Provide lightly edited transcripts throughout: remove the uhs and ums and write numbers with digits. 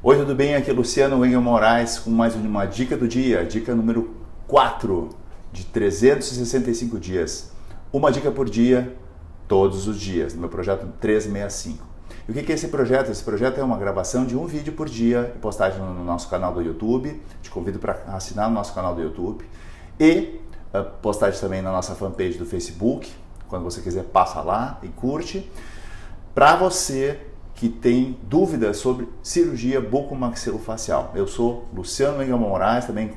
Oi, tudo bem? Aqui é Luciano Engel Moraes com mais uma dica do dia, dica número 4 de 365 dias. Uma dica por dia, todos os dias, no meu projeto 365. E o que é esse projeto? Esse projeto é uma gravação de um vídeo por dia e postagem no nosso canal do YouTube. Te convido para assinar no nosso canal do YouTube e postagem também na nossa fanpage do Facebook. Quando você quiser, passa lá e curte. Para você que tem dúvidas sobre cirurgia bucomaxilofacial. Eu sou Luciano Engel Moraes, também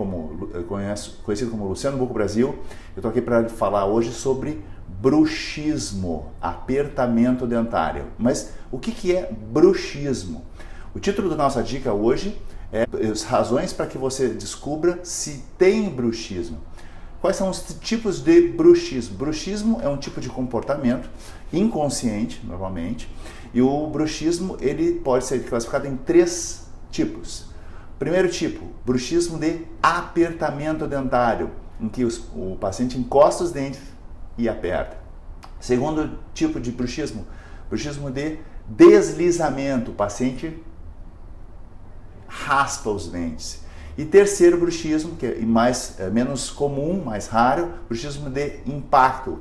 conhecido como Luciano Buco Brasil. Eu estou aqui para falar hoje sobre bruxismo, apertamento dentário. Mas o que é bruxismo? O título da nossa dica hoje é as razões para que você descubra se tem bruxismo. Quais são os tipos de bruxismo? Bruxismo é um tipo de comportamento inconsciente, normalmente, e o bruxismo ele pode ser classificado em 3 tipos. Primeiro tipo, bruxismo de apertamento dentário, em que o paciente encosta os dentes e aperta. Segundo tipo de bruxismo, bruxismo de deslizamento, o paciente raspa os dentes. E terceiro bruxismo, que é menos comum, mais raro, bruxismo de impacto,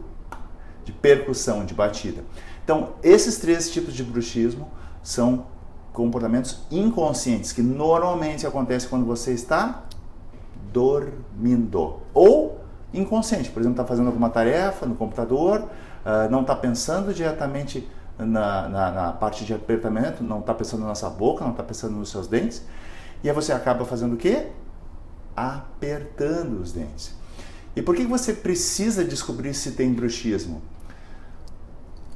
de percussão, de batida. Então, esses 3 tipos de bruxismo são comportamentos inconscientes, que normalmente acontecem quando você está dormindo. Ou inconsciente, por exemplo, está fazendo alguma tarefa no computador, não está pensando diretamente na parte de apertamento, não está pensando na sua boca, não está pensando nos seus dentes, e aí você acaba fazendo o quê? Apertando os dentes. E por que você precisa descobrir se tem bruxismo?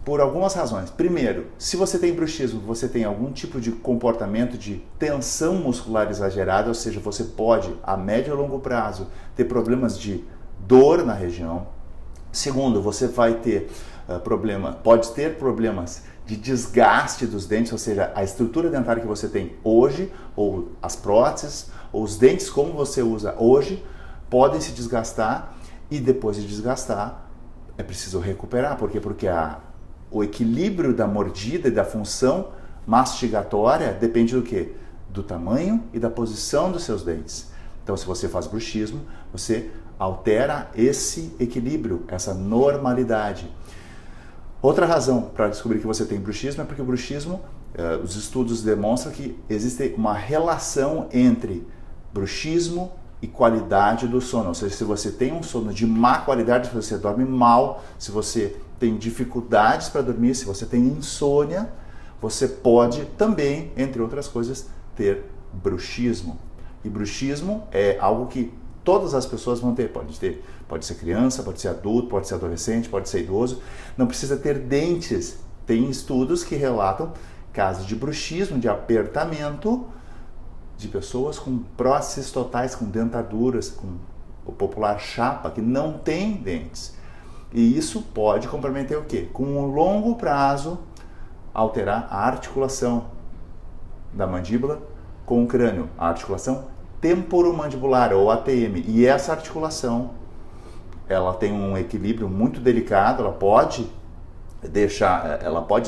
Por algumas razões. Primeiro, se você tem bruxismo, você tem algum tipo de comportamento de tensão muscular exagerada, ou seja, você pode, a médio e longo prazo, ter problemas de dor na região. Segundo, você vai ter pode ter problemas de desgaste dos dentes, ou seja, a estrutura dentária que você tem hoje, ou as próteses, ou os dentes como você usa hoje, podem se desgastar e depois de desgastar é preciso recuperar. Por quê? Porque o equilíbrio da mordida e da função mastigatória depende do quê? Do tamanho e da posição dos seus dentes. Então, se você faz bruxismo, você altera esse equilíbrio, essa normalidade. Outra razão para descobrir que você tem bruxismo é porque o bruxismo, os estudos demonstram que existe uma relação entre bruxismo e qualidade do sono. Ou seja, se você tem um sono de má qualidade, se você dorme mal, se você tem dificuldades para dormir, se você tem insônia, você pode também, entre outras coisas, ter bruxismo. E bruxismo é algo que todas as pessoas vão ter. Pode ser criança, pode ser adulto, pode ser adolescente, pode ser idoso. Não precisa ter dentes. Tem estudos que relatam casos de bruxismo, de apertamento de pessoas com próteses totais, com dentaduras, com o popular chapa, que não tem dentes. E isso pode comprometer o quê? Com um longo prazo, alterar a articulação da mandíbula com o crânio, a articulação temporomandibular, ou ATM. E essa articulação, ela tem um equilíbrio muito delicado, ela pode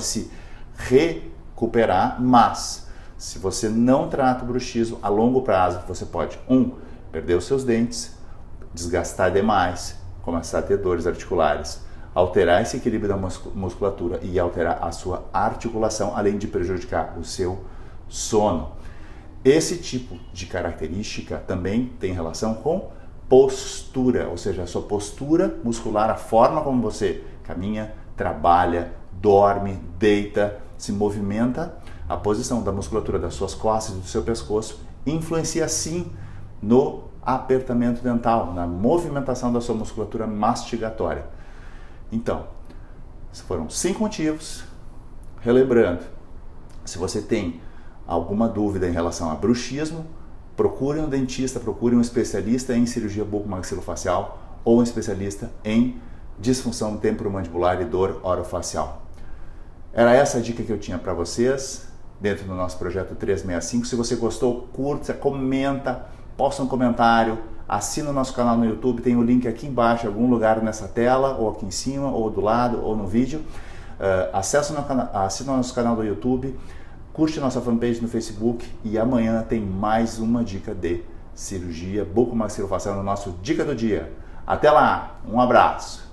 se recuperar, mas se você não trata o bruxismo a longo prazo, você pode, perder os seus dentes, desgastar demais, começar a ter dores articulares, alterar esse equilíbrio da musculatura e alterar a sua articulação, além de prejudicar o seu sono. Esse tipo de característica também tem relação com postura, ou seja, a sua postura muscular, a forma como você caminha, trabalha, dorme, deita, se movimenta, a posição da musculatura das suas costas e do seu pescoço influencia sim no apertamento dental, na movimentação da sua musculatura mastigatória. Então, foram 5 motivos. Relembrando, se você tem alguma dúvida em relação a bruxismo, procure um dentista, procure um especialista em cirurgia bucomaxilofacial ou um especialista em disfunção temporomandibular e dor orofacial. Era essa a dica que eu tinha para vocês dentro do nosso projeto 365. Se você gostou, curta, comenta, posta um comentário, assina o nosso canal no YouTube, tem o link aqui embaixo, em algum lugar nessa tela, ou aqui em cima, ou do lado, ou no vídeo. Assina o nosso canal do YouTube, curte nossa fanpage no Facebook e amanhã tem mais uma dica de cirurgia bucomaxilofacial no nosso Dica do Dia. Até lá, um abraço!